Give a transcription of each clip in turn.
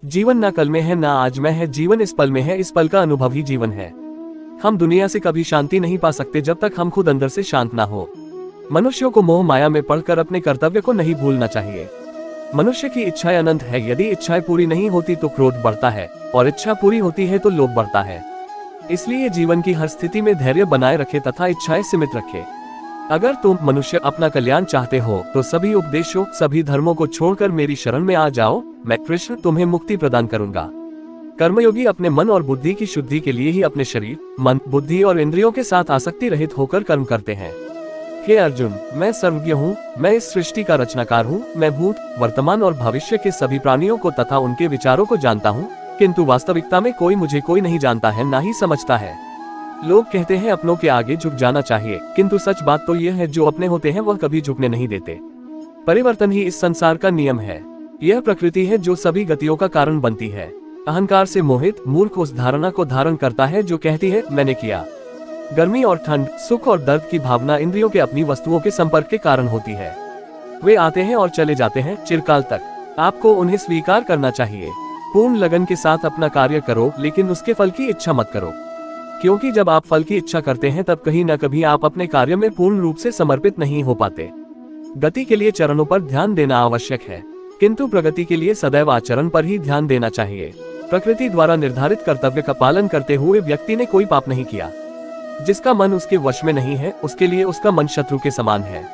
जीवन ना कल में है ना आज में है, जीवन इस पल में है, इस पल का अनुभव ही जीवन है। हम दुनिया से कभी शांति नहीं पा सकते जब तक हम खुद अंदर से शांत ना हो। मनुष्यों को मोह माया में पढ़कर अपने कर्तव्य को नहीं भूलना चाहिए। मनुष्य की इच्छाएं अनंत है, यदि इच्छाएं पूरी नहीं होती तो क्रोध बढ़ता है और इच्छा पूरी होती है तो लोभ बढ़ता है। इसलिए जीवन की हर स्थिति में धैर्य बनाए रखे तथा इच्छाएं सीमित रखे। अगर तुम मनुष्य अपना कल्याण चाहते हो तो सभी उपदेशों, सभी धर्मों को छोड़कर मेरी शरण में आ जाओ। मैं कृष्ण तुम्हें मुक्ति प्रदान करूंगा। कर्मयोगी अपने मन और बुद्धि की शुद्धि के लिए ही अपने शरीर, मन, बुद्धि और इंद्रियों के साथ आसक्ति रहित होकर कर्म करते हैं। हे अर्जुन, मैं सर्वज्ञ हूँ, मैं इस सृष्टि का रचनाकार हूँ। मैं भूत, वर्तमान और भविष्य के सभी प्राणियों को तथा उनके विचारों को जानता हूँ, किंतु वास्तविकता में कोई नहीं जानता है, ना ही समझता है। लोग कहते हैं अपनों के आगे झुक जाना चाहिए, किंतु सच बात तो यह है जो अपने होते हैं वह कभी झुकने नहीं देते। परिवर्तन ही इस संसार का नियम है। यह प्रकृति है जो सभी गतियों का कारण बनती है। अहंकार से मोहित मूर्ख उस धारणा को धारण करता है जो कहती है मैंने किया। गर्मी और ठंड, सुख और दर्द की भावना इंद्रियों के अपनी वस्तुओं के संपर्क के कारण होती है। वे आते हैं और चले जाते हैं चिरकाल तक। आपको उन्हें स्वीकार करना चाहिए। पूर्ण लगन के साथ अपना कार्य करो, लेकिन उसके फल की इच्छा मत करो, क्योंकि जब आप फल की इच्छा करते हैं तब कहीं न कभी आप अपने कार्य में पूर्ण रूप से समर्पित नहीं हो पाते। गति के लिए चरणों पर ध्यान देना आवश्यक है, किंतु प्रगति के लिए सदैव आचरण पर ही ध्यान देना चाहिए। प्रकृति द्वारा निर्धारित कर्तव्य का पालन करते हुए व्यक्ति ने कोई पाप नहीं किया। जिसका मन उसके वश में नहीं है, उसके लिए उसका मन शत्रु के समान है।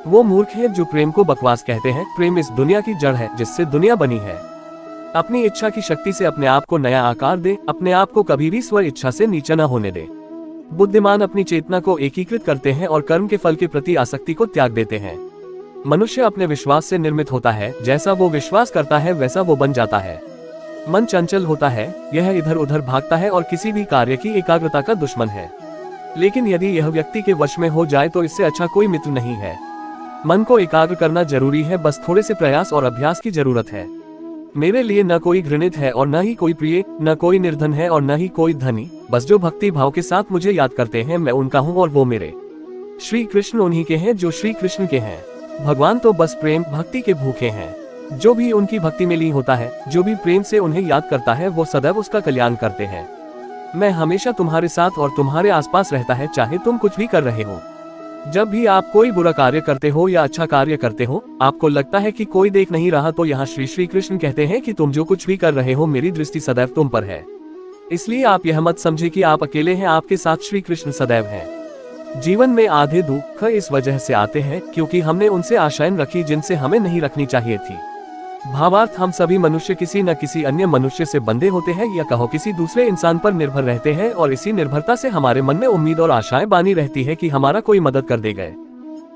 वो मूर्ख है जो प्रेम को बकवास कहते हैं। प्रेम इस दुनिया की जड़ है जिससे दुनिया बनी है। अपनी इच्छा की शक्ति से अपने आप को नया आकार दे, अपने आप को कभी भी स्व इच्छा से नीचा न होने दे। बुद्धिमान अपनी चेतना को एकीकृत करते हैं और कर्म के फल के प्रति आसक्ति को त्याग देते हैं। मनुष्य अपने विश्वास से निर्मित होता है, जैसा वो विश्वास करता है वैसा वो बन जाता है। मन चंचल होता है, यह इधर उधर भागता है और किसी भी कार्य की एकाग्रता का दुश्मन है। लेकिन यदि यह व्यक्ति के वश में हो जाए तो इससे अच्छा कोई मित्र नहीं है। मन को एकाग्र करना जरूरी है, बस थोड़े से प्रयास और अभ्यास की जरूरत है। मेरे लिए न कोई घृणित है और न ही कोई प्रिय, न कोई निर्धन है और न ही कोई धनी। बस जो भक्ति भाव के साथ मुझे याद करते हैं मैं उनका हूँ और वो मेरे। श्री कृष्ण उन्हीं के हैं जो श्री कृष्ण के हैं। भगवान तो बस प्रेम भक्ति के भूखे हैं। जो भी उनकी भक्ति में लीन होता है, जो भी प्रेम से उन्हें याद करता है, वो सदैव उसका कल्याण करते हैं। मैं हमेशा तुम्हारे साथ और तुम्हारे आसपास रहता है, चाहे तुम कुछ भी कर रहे हो। जब भी आप कोई बुरा कार्य करते हो या अच्छा कार्य करते हो, आपको लगता है कि कोई देख नहीं रहा, तो यहाँ श्री कृष्ण कहते हैं कि तुम जो कुछ भी कर रहे हो मेरी दृष्टि सदैव तुम पर है। इसलिए आप यह मत समझे कि आप अकेले हैं, आपके साथ श्री कृष्ण सदैव हैं। जीवन में आधे दुख इस वजह से आते हैं क्योंकि हमने उनसे आशाएं रखी जिनसे हमें नहीं रखनी चाहिए थी। भावार्थ, हम सभी मनुष्य किसी न किसी अन्य मनुष्य से बंधे होते हैं या कहो किसी दूसरे इंसान पर निर्भर रहते हैं, और इसी निर्भरता से हमारे मन में उम्मीद और आशाएं बानी रहती है कि हमारा कोई मदद कर देगा।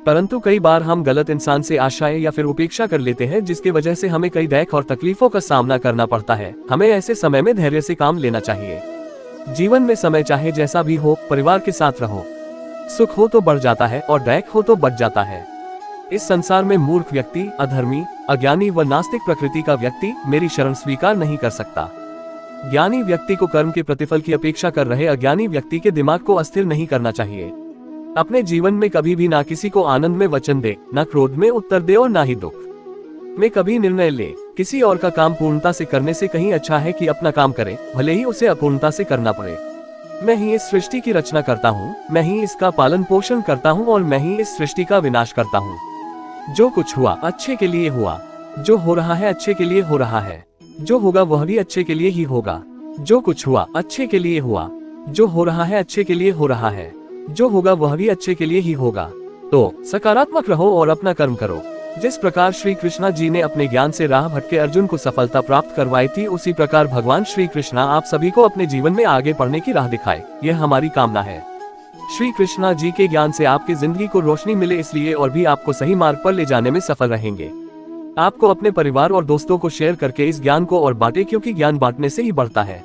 परंतु कई बार हम गलत इंसान से आशाएं या फिर उपेक्षा कर लेते हैं, जिसकी वजह से हमें कई दैख और तकलीफों का सामना करना पड़ता है। हमें ऐसे समय में धैर्य से काम लेना चाहिए। जीवन में समय चाहे जैसा भी हो, परिवार के साथ रहो। सुख हो तो बढ़ जाता है और दैख हो तो बढ़ जाता है। इस संसार में मूर्ख व्यक्ति, अधर्मी, अज्ञानी व नास्तिक प्रकृति का व्यक्ति मेरी शरण स्वीकार नहीं कर सकता। ज्ञानी व्यक्ति को कर्म के प्रतिफल की अपेक्षा कर रहे अज्ञानी व्यक्ति के दिमाग को अस्थिर नहीं करना चाहिए। अपने जीवन में कभी भी ना किसी को आनंद में वचन दे, ना क्रोध में उत्तर दे और ना ही दुख में कभी निर्णय ले। किसी और का काम पूर्णता से करने से कहीं अच्छा है कि अपना काम करे, भले ही उसे अपूर्णता से करना पड़े। मैं ही इस सृष्टि की रचना करता हूँ, मैं ही इसका पालन पोषण करता हूँ और मैं ही इस सृष्टि का विनाश करता हूँ। जो कुछ हुआ अच्छे के लिए हुआ, जो हो रहा है अच्छे के लिए हो रहा है, जो होगा वह भी अच्छे के लिए ही होगा। जो कुछ हुआ अच्छे के लिए हुआ, जो हो रहा है अच्छे के लिए हो रहा है, जो होगा वह भी अच्छे के लिए ही होगा। तो सकारात्मक रहो और अपना कर्म करो। जिस प्रकार श्री कृष्णा जी ने अपने ज्ञान से राह भटके अर्जुन को सफलता प्राप्त करवाई थी, उसी प्रकार भगवान श्री कृष्णा आप सभी को अपने जीवन में आगे बढ़ने की राह दिखाए, यह हमारी कामना है। श्री कृष्णा जी के ज्ञान से आपकी जिंदगी को रोशनी मिले, इसलिए और भी आपको सही मार्ग पर ले जाने में सफल रहेंगे। आपको अपने परिवार और दोस्तों को शेयर करके इस ज्ञान को और बांटे, क्योंकि ज्ञान बांटने से ही बढ़ता है।